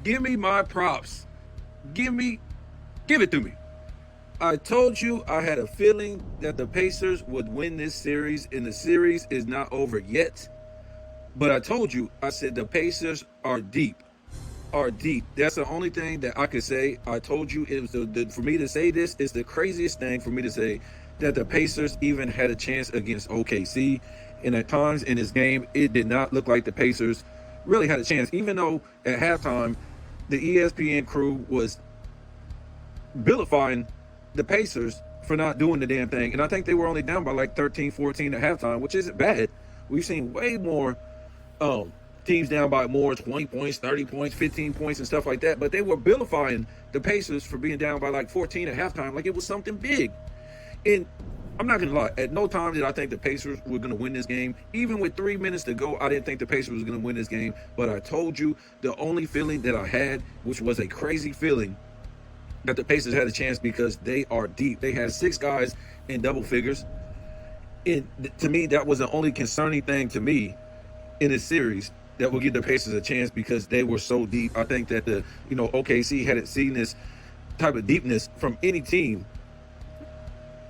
Give me my props. Give it to me. I told you I had a feeling that the Pacers would win this series, and the series is not over yet. But I told you, I said the Pacers are deep. Are deep. That's the only thing that I could say. I told you it was for me to say this is the craziest thing for me to say that the Pacers even had a chance against OKC. And at times in this game, it did not look like the Pacers really had a chance. Even though at halftime, the ESPN crew was vilifying the Pacers for not doing the damn thing. And I think they were only down by like 13, 14 at halftime, which isn't bad. We've seen way more teams down by more, 20 points, 30 points, 15 points and stuff like that. But they were vilifying the Pacers for being down by like 14 at halftime like it was something big. And I'm not going to lie, at no time did I think the Pacers were going to win this game. Even with 3 minutes to go, I didn't think the Pacers was going to win this game. But I told you the only feeling that I had, which was a crazy feeling, that the Pacers had a chance because they are deep. They had 6 guys in double figures. And to me, that was the only concerning thing to me in this series that will give the Pacers a chance because they were so deep. I think that OKC hadn't seen this type of deepness from any team.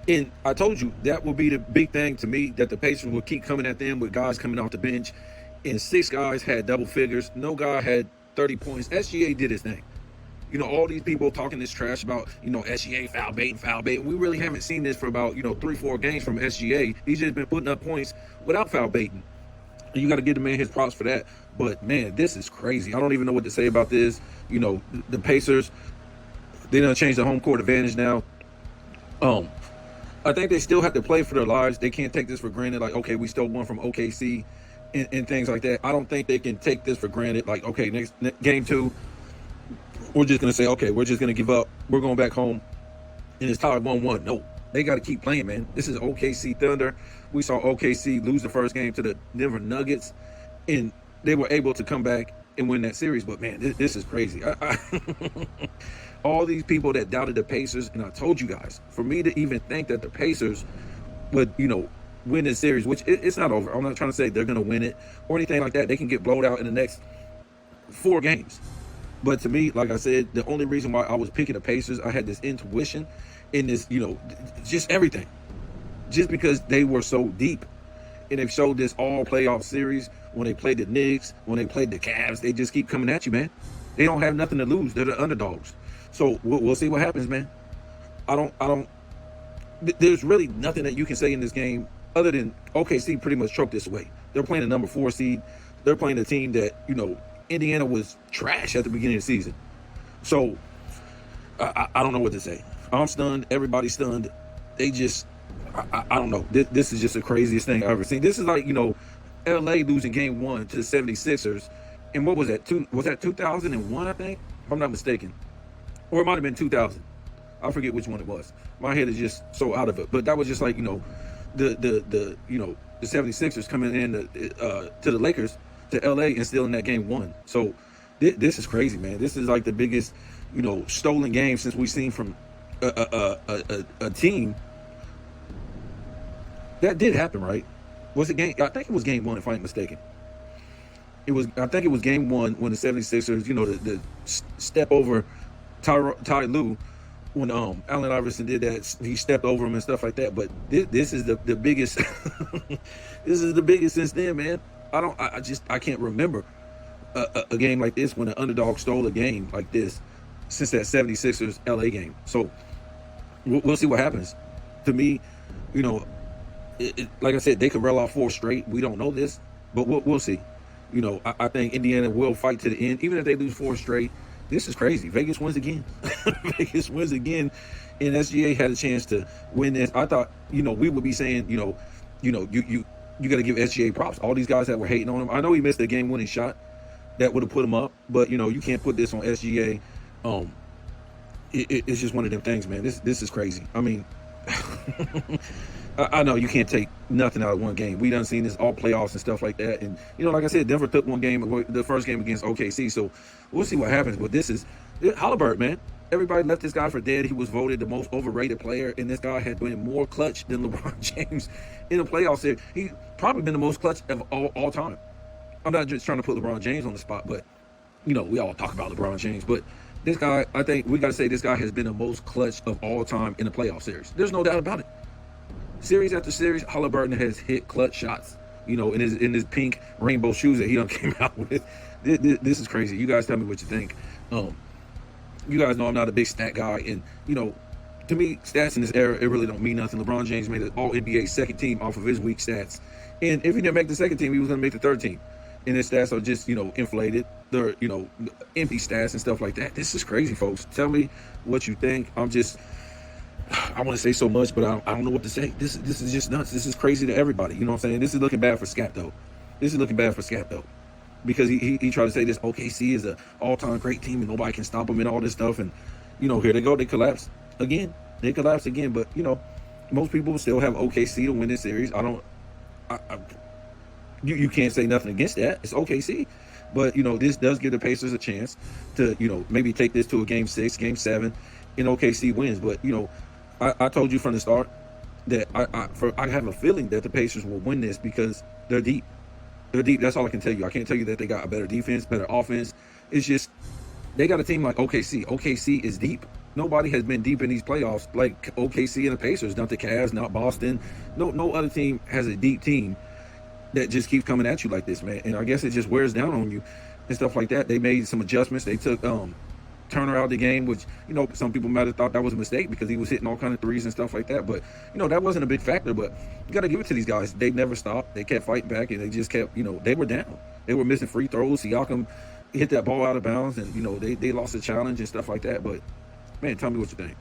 And I told you that will be the big thing to me, that the Pacers will keep coming at them with guys coming off the bench. And 6 guys had double figures. No guy had 30 points. SGA did his thing. All these people talking this trash about, SGA foul bait. We really haven't seen this for about, 3-4 games from SGA. He's just been putting up points without foul baiting. And you got to give the man his props for that. But, man, this is crazy. I don't even know what to say about this. The Pacers, they done changed the home court advantage now. I think they still have to play for their lives. They can't take this for granted. Like, okay, we still won from OKC and things like that. I don't think they can take this for granted. Like, okay, next game 2, we're just going to say, okay, we're just going to give up. We're going back home, and it's tied 1-1. No, they got to keep playing, man. This is OKC Thunder. We saw OKC lose the first game to the Denver Nuggets, and they were able to come back and win that series. But, man, this is crazy. All these people that doubted the Pacers, and I told you guys, for me to even think that the Pacers would, win this series, which it's not over. I'm not trying to say they're going to win it or anything like that. They can get blown out in the next 4 games. But to me, like I said, the only reason why I was picking the Pacers, I had this intuition in this, just everything. Just because they were so deep. And they've showed this all playoff series. When they played the Knicks, when they played the Cavs, they just keep coming at you, man. They don't have nothing to lose. They're the underdogs. So we'll see what happens, man. There's really nothing that you can say in this game other than OKC pretty much choked this away. They're playing a number 4 seed. They're playing a team that, Indiana was trash at the beginning of the season. So, I don't know what to say. I'm stunned. Everybody's stunned. They just, I don't know. This is just the craziest thing I've ever seen. This is like, LA losing game 1 to the 76ers. And what was that? Was that 2001, I think? If I'm not mistaken. Or it might have been 2000. I forget which one it was. My head is just so out of it. But that was just like, the 76ers coming in to the Lakers, to LA, and still in that game 1. So this is crazy, man. This is like the biggest, stolen game since we've seen from a team. That did happen, right? Was it game? I think it was game 1, if I'm not mistaken. I think it was game 1 when the 76ers, the step over Ty Lue, when Allen Iverson did that, he stepped over him and stuff like that. But this is the biggest. This is the biggest since then, man. I can't remember a game like this when an underdog stole a game like this since that 76ers LA game. So we'll see what happens. To me, like I said, they could roll off 4 straight. We don't know this, but we'll see. I think Indiana will fight to the end, even if they lose 4 straight. This is crazy. Vegas wins again. Vegas wins again, and SGA had a chance to win this. I thought, we would be saying, you got to give SGA props. All these guys that were hating on him. I know he missed a game-winning shot that would have put him up, but you can't put this on SGA. It's just one of them things, man. This is crazy. I mean, I know you can't take nothing out of one game. We done seen this all playoffs and stuff like that. And, like I said, Denver took one game, the first game against OKC. So we'll see what happens. But this is Haliburton, man. Everybody left this guy for dead. He was voted the most overrated player. And this guy had been more clutch than LeBron James in the playoffs. He's probably been the most clutch of all time. I'm not just trying to put LeBron James on the spot, but we all talk about LeBron James, but this guy, I think we got to say this guy has been the most clutch of all time in the playoff series. There's no doubt about it. Series after series, Haliburton has hit clutch shots. In his pink rainbow shoes that he done came out with. This is crazy. You guys tell me what you think. You guys know I'm not a big stat guy, and to me, stats in this era, it really don't mean nothing. LeBron James made an All-NBA second team off of his weak stats, and if he didn't make the second team, he was going to make the third team. And his stats are just inflated. They're empty stats and stuff like that. This is crazy, folks. Tell me what you think. I want to say so much, but I don't know what to say. This is just nuts. This is crazy to everybody. You know what I'm saying? This is looking bad for Scat, though. Because he tried to say this OKC is an all-time great team and nobody can stop them and all this stuff. And, here they go. They collapse again. But, most people still have OKC to win this series. You can't say nothing against that. It's OKC. But, this does give the Pacers a chance to, maybe take this to a game 6, game 7, and OKC wins. But, I told you from the start that I have a feeling that the Pacers will win this because they're deep. They're deep. That's all I can tell you. I can't tell you that they got a better defense, better offense. It's just they got a team like OKC. OKC is deep. Nobody has been deep in these playoffs like OKC and the Pacers. Not the Cavs, not Boston. No other team has a deep team that just keeps coming at you like this, man. And I guess it just wears down on you and stuff like that. They made some adjustments. They took Turner out of the game, which some people might have thought that was a mistake because he was hitting all kind of threes and stuff like that. But that wasn't a big factor. But you got to give it to these guys. They never stopped. They kept fighting back, and they just kept. They were down. They were missing free throws. Siakam hit that ball out of bounds, and they lost the challenge and stuff like that. But man, tell me what you think.